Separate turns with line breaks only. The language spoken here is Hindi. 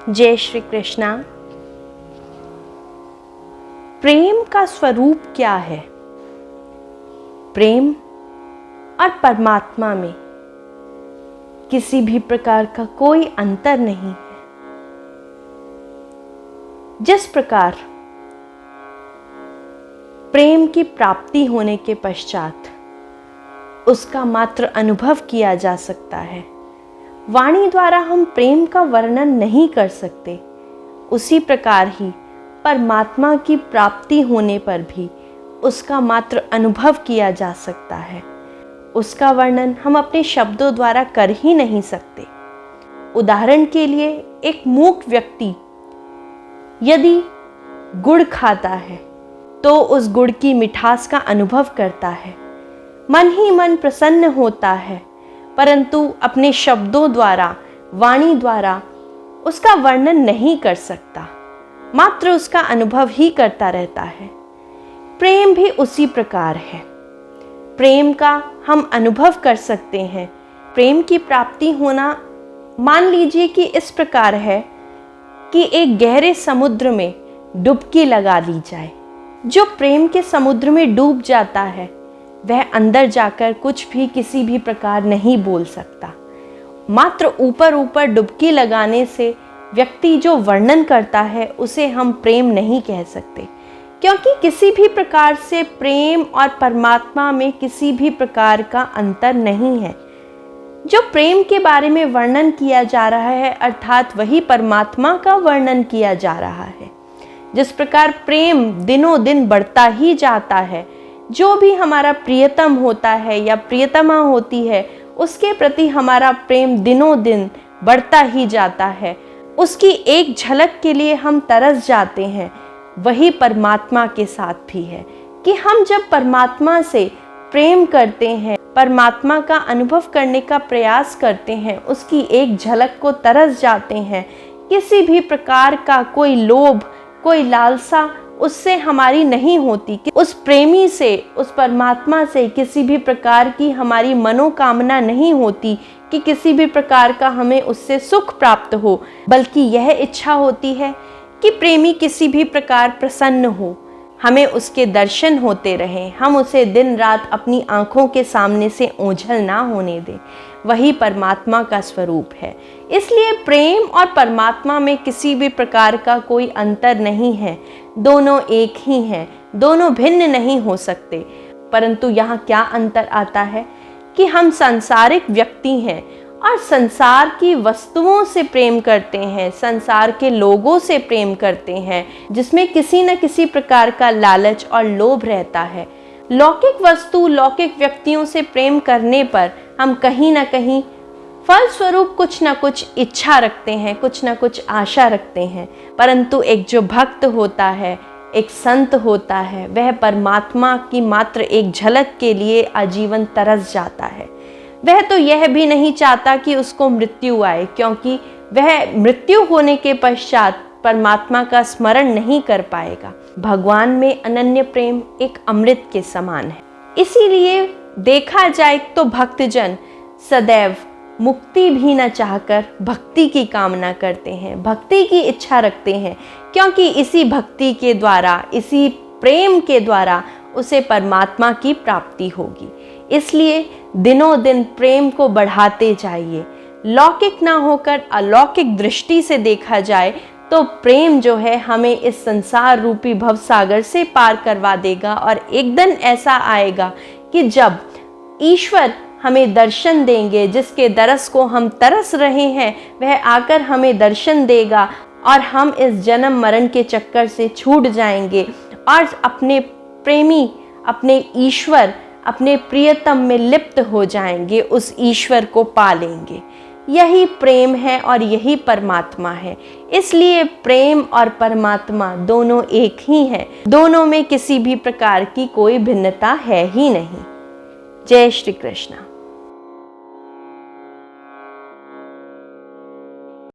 जय श्री कृष्णा। प्रेम का स्वरूप क्या है? प्रेम और परमात्मा में किसी भी प्रकार का कोई अंतर नहीं है। जिस प्रकार प्रेम की प्राप्ति होने के पश्चात उसका मात्र अनुभव किया जा सकता है, वाणी द्वारा हम प्रेम का वर्णन नहीं कर सकते, उसी प्रकार ही परमात्मा की प्राप्ति होने पर भी उसका मात्र अनुभव किया जा सकता है। उसका वर्णन हम अपने शब्दों द्वारा कर ही नहीं सकते। उदाहरण के लिए, एक मूक व्यक्ति यदि गुड़ खाता है तो उस गुड़ की मिठास का अनुभव करता है, मन ही मन प्रसन्न होता है, परंतु अपने शब्दों द्वारा, वाणी द्वारा उसका वर्णन नहीं कर सकता, मात्र उसका अनुभव ही करता रहता है। प्रेम भी उसी प्रकार है। प्रेम का हम अनुभव कर सकते हैं। प्रेम की प्राप्ति होना, मान लीजिए कि इस प्रकार है कि एक गहरे समुद्र में डुबकी लगा ली जाए। जो प्रेम के समुद्र में डूब जाता है वह अंदर जाकर कुछ भी किसी भी प्रकार नहीं बोल सकता। मात्र ऊपर ऊपर डुबकी लगाने से व्यक्ति जो वर्णन करता है उसे हम प्रेम नहीं कह सकते, क्योंकि किसी भी प्रकार से प्रेम और परमात्मा में किसी भी प्रकार का अंतर नहीं है। जो प्रेम के बारे में वर्णन किया जा रहा है अर्थात वही परमात्मा का वर्णन किया जा रहा है। जिस प्रकार प्रेम दिनों दिन बढ़ता ही जाता है, जो भी हमारा प्रियतम होता है या प्रियतमा होती है उसके प्रति हमारा प्रेम दिनों दिन बढ़ता ही जाता है, उसकी एक झलक के लिए हम तरस जाते हैं। वही परमात्मा के साथ भी है कि हम जब परमात्मा से प्रेम करते हैं, परमात्मा का अनुभव करने का प्रयास करते हैं, उसकी एक झलक को तरस जाते हैं। किसी भी प्रकार का कोई लोभ, कोई लालसा उससे हमारी नहीं होती कि उस प्रेमी से, उस परमात्मा से किसी भी प्रकार की हमारी मनोकामना नहीं होती कि किसी भी प्रकार का हमें उससे सुख प्राप्त हो, बल्कि यह इच्छा होती है कि प्रेमी किसी भी प्रकार प्रसन्न हो, हमें उसके दर्शन होते रहें, हम उसे दिन रात अपनी आंखों के सामने से ओझल ना होने दें। वही परमात्मा का स्वरूप है। इसलिए प्रेम और परमात्मा में किसी भी प्रकार का कोई अंतर नहीं है, दोनों एक ही हैं, दोनों भिन्न नहीं हो सकते। परंतु यहाँ क्या अंतर आता है कि हम सांसारिक व्यक्ति हैं और संसार की वस्तुओं से प्रेम करते हैं, संसार के लोगों से प्रेम करते हैं, जिसमें किसी न किसी प्रकार का लालच और लोभ रहता है। लौकिक वस्तु, लौकिक व्यक्तियों से प्रेम करने पर हम कहीं ना कहीं फलस्वरूप कुछ ना कुछ इच्छा रखते हैं, कुछ ना कुछ आशा रखते हैं। परंतु एक जो भक्त होता है, एक संत होता है, वह परमात्मा की मात्र एक झलक के लिए आजीवन तरस जाता है। वह तो यह भी नहीं चाहता कि उसको मृत्यु आए, क्योंकि वह मृत्यु होने के पश्चात परमात्मा का स्मरण नहीं कर पाएगा। भगवान में अनन्य प्रेम एक अमृत के समान है। इसीलिए देखा जाए तो भक्तजन सदैव मुक्ति भी न चाहकर भक्ति की कामना करते हैं, भक्ति की इच्छा रखते हैं, क्योंकि इसी भक्ति के द्वारा, इसी प्रेम के द्वारा उसे परमात्मा की प्राप्ति होगी। इसलिए दिनों दिन प्रेम को बढ़ाते जाइए। लौकिक ना होकर अलौकिक दृष्टि से देखा जाए तो प्रेम जो है हमें इस संसार रूपी भवसागर से पार करवा देगा, और एक दिन ऐसा आएगा कि जब ईश्वर हमें दर्शन देंगे, जिसके दरस को हम तरस रहे हैं, वह आकर हमें दर्शन देगा और हम इस जन्म मरण के चक्कर से छूट जाएंगे और अपने प्रेमी, अपने ईश्वर, अपने प्रियतम में लिप्त हो जाएंगे, उस ईश्वर को पा लेंगे। यही प्रेम है और यही परमात्मा है। इसलिए प्रेम और परमात्मा दोनों एक ही हैं, दोनों में किसी भी प्रकार की कोई भिन्नता है ही नहीं। जय श्री कृष्ण।